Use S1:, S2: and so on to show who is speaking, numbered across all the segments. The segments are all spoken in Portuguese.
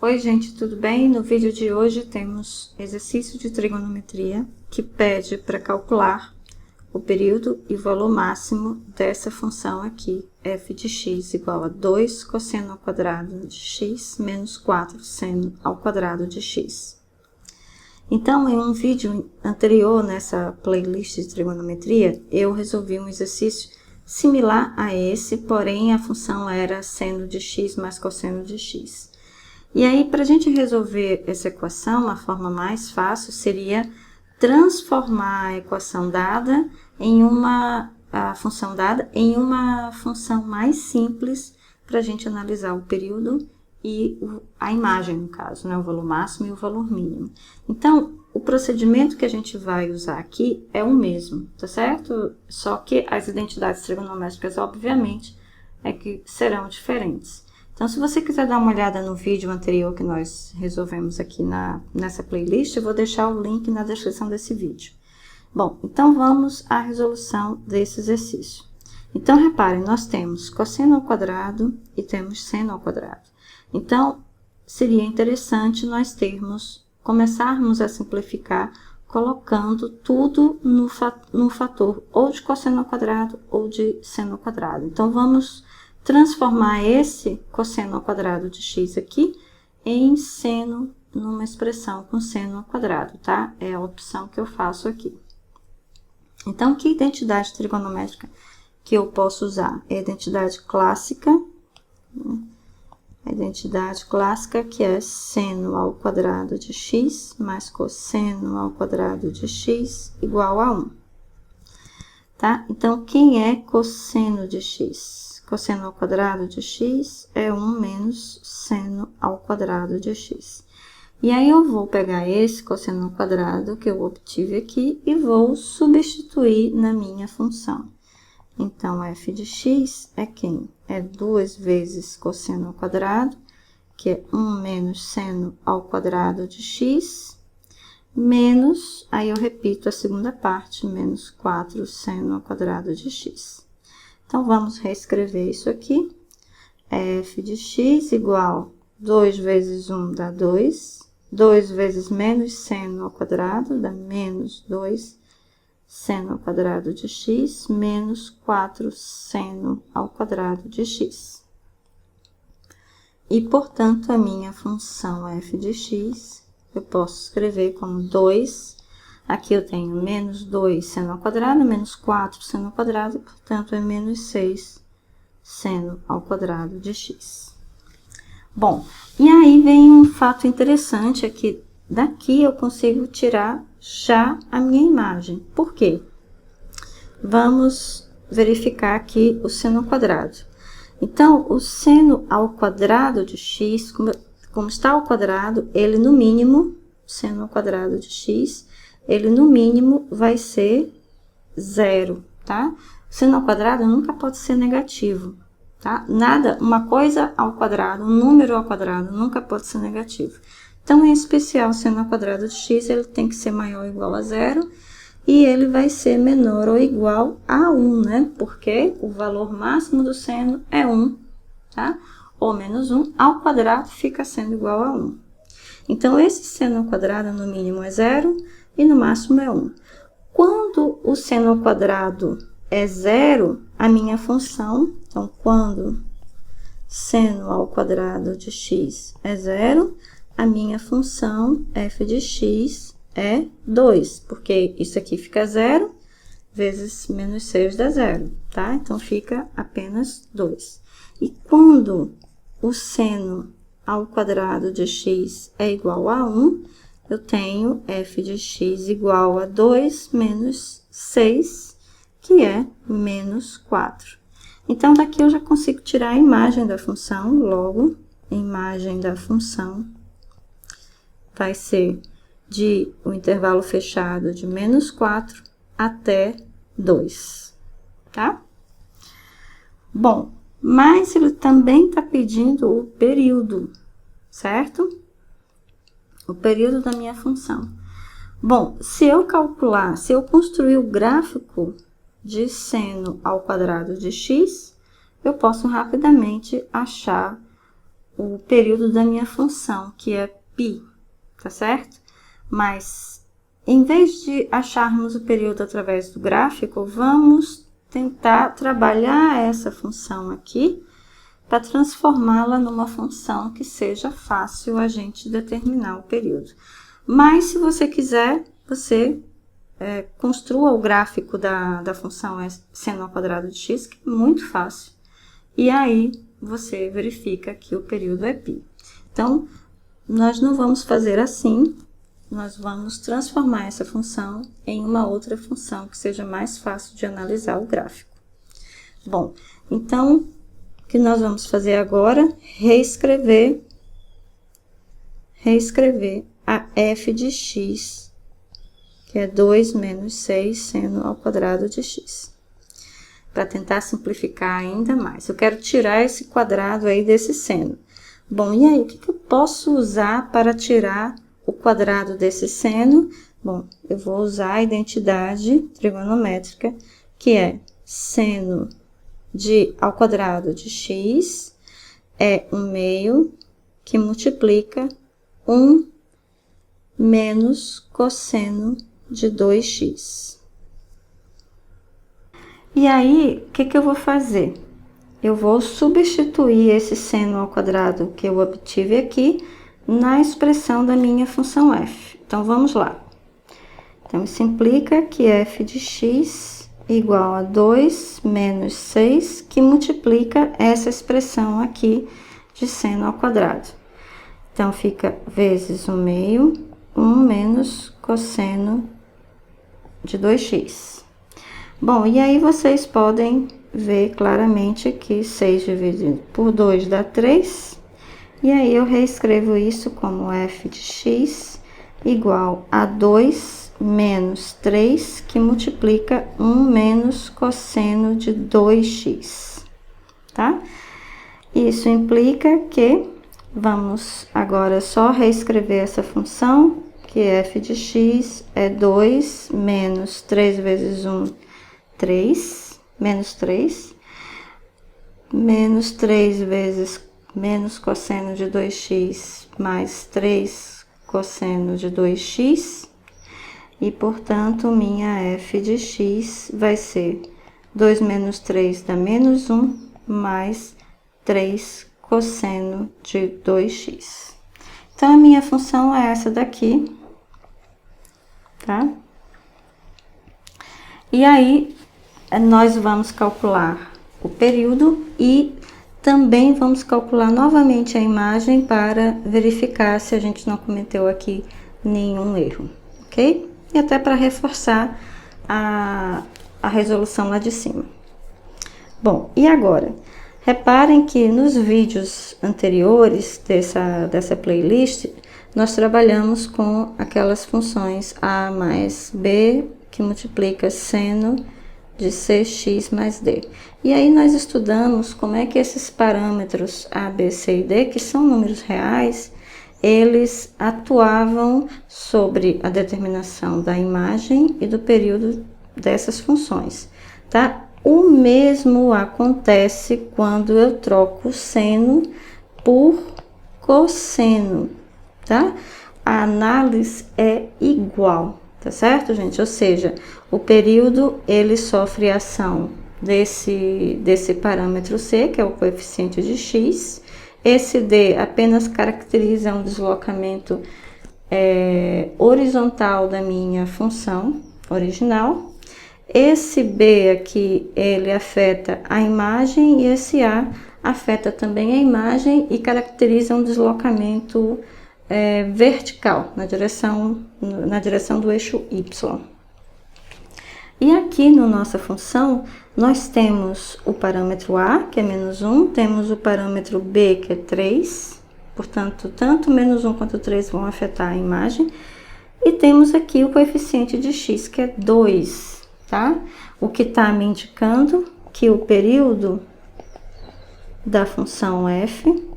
S1: Oi, gente, tudo bem? No vídeo de hoje temos exercício de trigonometria que pede para calcular o período e o valor máximo dessa função aqui, f de x igual a 2 cosseno ao quadrado de x menos 4 seno ao quadrado de x. Então, em um vídeo anterior nessa playlist de trigonometria, eu resolvi um exercício similar a esse, porém a função era seno de x mais cosseno de x. E aí, para a gente resolver essa equação, a forma mais fácil seria transformar a equação dada em a função dada em uma função mais simples para a gente analisar o período e a imagem, no caso, né? O valor máximo e o valor mínimo. Então, o procedimento que a gente vai usar aqui é o mesmo, tá certo? Só que as identidades trigonométricas, obviamente, que serão diferentes. Então, se você quiser dar uma olhada no vídeo anterior que nós resolvemos aqui nessa playlist, eu vou deixar o link na descrição desse vídeo. Bom, então vamos à resolução desse exercício. Então, reparem, nós temos cosseno ao quadrado e temos seno ao quadrado. Então, seria interessante nós começarmos a simplificar colocando tudo no fator ou de cosseno ao quadrado ou de seno ao quadrado. Então, vamos transformar esse cosseno ao quadrado de x aqui em seno numa expressão com seno ao quadrado, tá? É a opção que eu faço aqui. Então, que identidade trigonométrica que eu posso usar? É a identidade clássica, né? A identidade clássica que é seno ao quadrado de x mais cosseno ao quadrado de x igual a 1. Tá? Então, quem é cosseno de x? Cosseno ao quadrado de x é 1 menos seno ao quadrado de x. E aí, eu vou pegar esse cosseno ao quadrado que eu obtive aqui e vou substituir na minha função. Então, f de x é quem? É 2 vezes cosseno ao quadrado, que é 1 menos seno ao quadrado de x, menos, aí eu repito a segunda parte, menos 4 seno ao quadrado de x. Então, vamos reescrever isso aqui. F de x igual 2 vezes 1 dá 2. 2 vezes menos seno ao quadrado dá menos 2 seno ao quadrado de x menos 4 seno ao quadrado de x. E, portanto, a minha função f de x, eu posso escrever como 2. Aqui eu tenho menos 2 seno ao quadrado, menos 4 seno ao quadrado, portanto, é menos 6 seno ao quadrado de x. Bom, e aí vem um fato interessante, é que daqui eu consigo tirar já a minha imagem. Por quê? Vamos verificar aqui o seno ao quadrado. Então, o seno ao quadrado de x, como está ao quadrado, ele no mínimo, seno ao quadrado de x, ele no mínimo vai ser 0, tá? Seno ao quadrado nunca pode ser negativo, tá? Nada, uma coisa ao quadrado, um número ao quadrado nunca pode ser negativo. Então, em especial, o seno ao quadrado de x, ele tem que ser maior ou igual a 0, e ele vai ser menor ou igual a 1, né? Porque o valor máximo do seno é 1, tá? Ou menos 1, ao quadrado fica sendo igual a 1. Então, esse seno ao quadrado, no mínimo, é 0, e no máximo é 1. Quando o seno ao quadrado é 0, a minha função, então, quando seno ao quadrado de x é 0, a minha função f de x é 2, porque isso aqui fica 0, vezes menos 6 dá 0, tá? Então, fica apenas 2. E quando o seno ao quadrado de x é igual a 1, eu tenho f de x igual a 2 menos 6, que é menos 4. Então, daqui eu já consigo tirar a imagem da função, logo, a imagem da função vai ser o intervalo fechado de menos 4 até 2, tá? Bom, mas ele também está pedindo o período, certo? O período da minha função. Bom, se eu construir o gráfico de seno ao quadrado de x, eu posso rapidamente achar o período da minha função, que é π, tá certo? Mas, em vez de acharmos o período através do gráfico, vamos tentar trabalhar essa função aqui para transformá-la numa função que seja fácil a gente determinar o período. Mas, se você quiser, você construa o gráfico da função seno ao quadrado de x, que é muito fácil. E aí, você verifica que o período é π. Então, nós não vamos fazer assim, nós vamos transformar essa função em uma outra função que seja mais fácil de analisar o gráfico. Bom, então, o que nós vamos fazer agora? Reescrever a f de x, que é 2 menos 6 seno ao quadrado de x. Para tentar simplificar ainda mais. Eu quero tirar esse quadrado aí desse seno. Bom, e aí, o que eu posso usar para tirar o quadrado desse seno? Bom, eu vou usar a identidade trigonométrica, que é seno ao quadrado de x é 1/2 que multiplica 1 menos cosseno de 2x. E aí, o que eu vou fazer? Eu vou substituir esse seno ao quadrado que eu obtive aqui na expressão da minha função f. Então, vamos lá. Então, isso implica que f de x igual a 2 menos 6, que multiplica essa expressão aqui de seno ao quadrado. Então, fica vezes 1/2, 1 menos cosseno de 2x. Bom, e aí vocês podem ver claramente que 6 dividido por 2 dá 3. E aí eu reescrevo isso como f de x igual a 2 menos 3, que multiplica 1 menos cosseno de 2x, tá? Isso implica que vamos agora só reescrever essa função, que f de x é 2 menos 3 vezes 1, 3, menos 3, menos 3 vezes menos cosseno de 2x, mais 3 cosseno de 2x, e, portanto, minha f de x vai ser 2 menos 3 dá menos 1, mais 3 cosseno de 2x. Então, a minha função é essa daqui, tá? E aí, nós vamos calcular o período e também vamos calcular novamente a imagem para verificar se a gente não cometeu aqui nenhum erro, ok? E até para reforçar a resolução lá de cima. Bom, e agora? Reparem que nos vídeos anteriores dessa playlist, nós trabalhamos com aquelas funções a mais b, que multiplica seno de cx mais d. E aí nós estudamos como é que esses parâmetros a, b, c e d, que são números reais, eles atuavam sobre a determinação da imagem e do período dessas funções, tá? O mesmo acontece quando eu troco seno por cosseno, tá? A análise é igual, tá certo, gente? Ou seja, o período, ele sofre a ação desse parâmetro c, que é o coeficiente de x. Esse d apenas caracteriza um deslocamento horizontal da minha função original. Esse b aqui, ele afeta a imagem, e esse a afeta também a imagem e caracteriza um deslocamento vertical na direção do eixo y. E aqui na nossa função, nós temos o parâmetro a, que é menos 1, temos o parâmetro b, que é 3, portanto, tanto menos 1 quanto 3 vão afetar a imagem, e temos aqui o coeficiente de x, que é 2, tá? O que está me indicando que o período da função f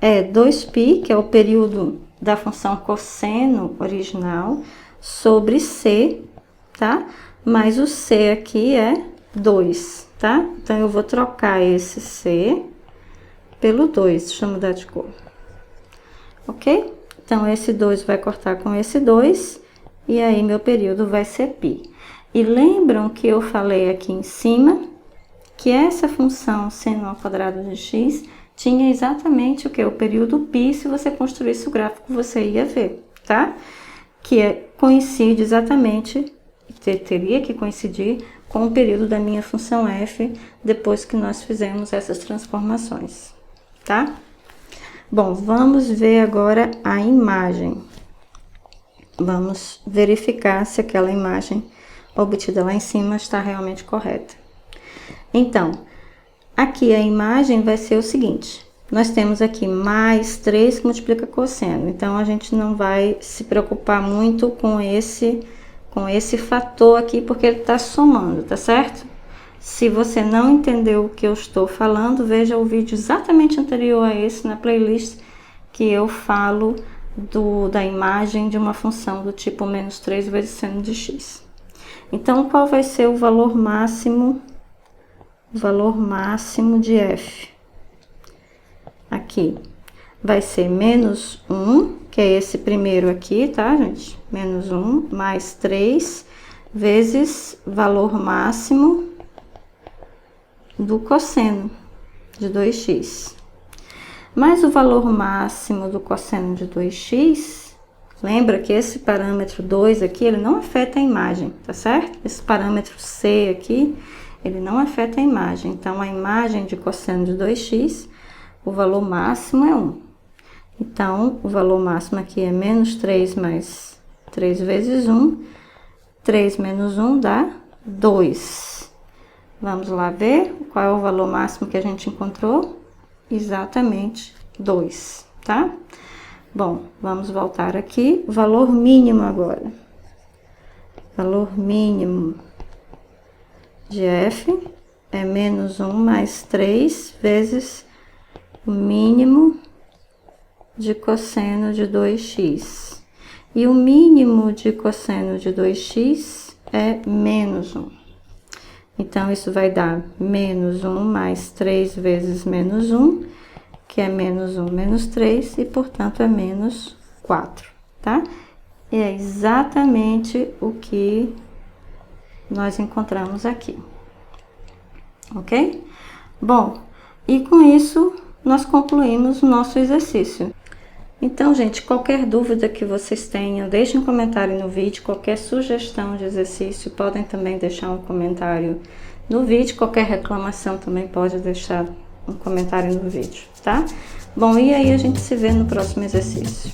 S1: é 2π, que é o período da função cosseno original, sobre c, tá? Mas o c aqui é 2, tá? Então, eu vou trocar esse c pelo 2, deixa eu mudar de cor. Ok? Então, esse 2 vai cortar com esse 2, e aí meu período vai ser π. E lembram que eu falei aqui em cima que essa função seno ao quadrado de x tinha exatamente o que? O período π, se você construísse o gráfico, você ia ver, tá? Que coincide exatamente, teria que coincidir com o período da minha função f, depois que nós fizemos essas transformações, tá? Bom, vamos ver agora a imagem. Vamos verificar se aquela imagem obtida lá em cima está realmente correta. Então, aqui a imagem vai ser o seguinte: nós temos aqui mais 3 que multiplica cosseno, então a gente não vai se preocupar muito com esse fator aqui, porque ele está somando, tá certo? Se você não entendeu o que eu estou falando, veja o vídeo exatamente anterior a esse na playlist, que eu falo da imagem de uma função do tipo menos 3 vezes seno de x. Então, qual vai ser o valor máximo de f? Aqui vai ser menos 1, que é esse primeiro aqui, tá, gente? Menos 1 mais 3 vezes valor máximo do cosseno de 2x. Mas o valor máximo do cosseno de 2x, lembra que esse parâmetro 2 aqui, ele não afeta a imagem, tá certo? Esse parâmetro c aqui, ele não afeta a imagem. Então, a imagem de cosseno de 2x, o valor máximo é 1. Então, o valor máximo aqui é menos 3 mais 3 vezes 1. 3 menos 1 dá 2. Vamos lá ver qual é o valor máximo que a gente encontrou? Exatamente 2, tá? Bom, vamos voltar aqui. Valor mínimo agora. Valor mínimo de f é menos 1 mais 3 vezes o mínimo de cosseno de 2x. E o mínimo de cosseno de 2x é menos 1. Então, isso vai dar menos 1 mais 3 vezes menos 1, que é menos 1 menos 3, e, portanto, é menos 4, tá? E é exatamente o que nós encontramos aqui, ok? Bom, e com isso, nós concluímos o nosso exercício. Então, gente, qualquer dúvida que vocês tenham, deixem um comentário no vídeo. Qualquer sugestão de exercício, podem também deixar um comentário no vídeo. Qualquer reclamação também pode deixar um comentário no vídeo, tá? Bom, e aí a gente se vê no próximo exercício.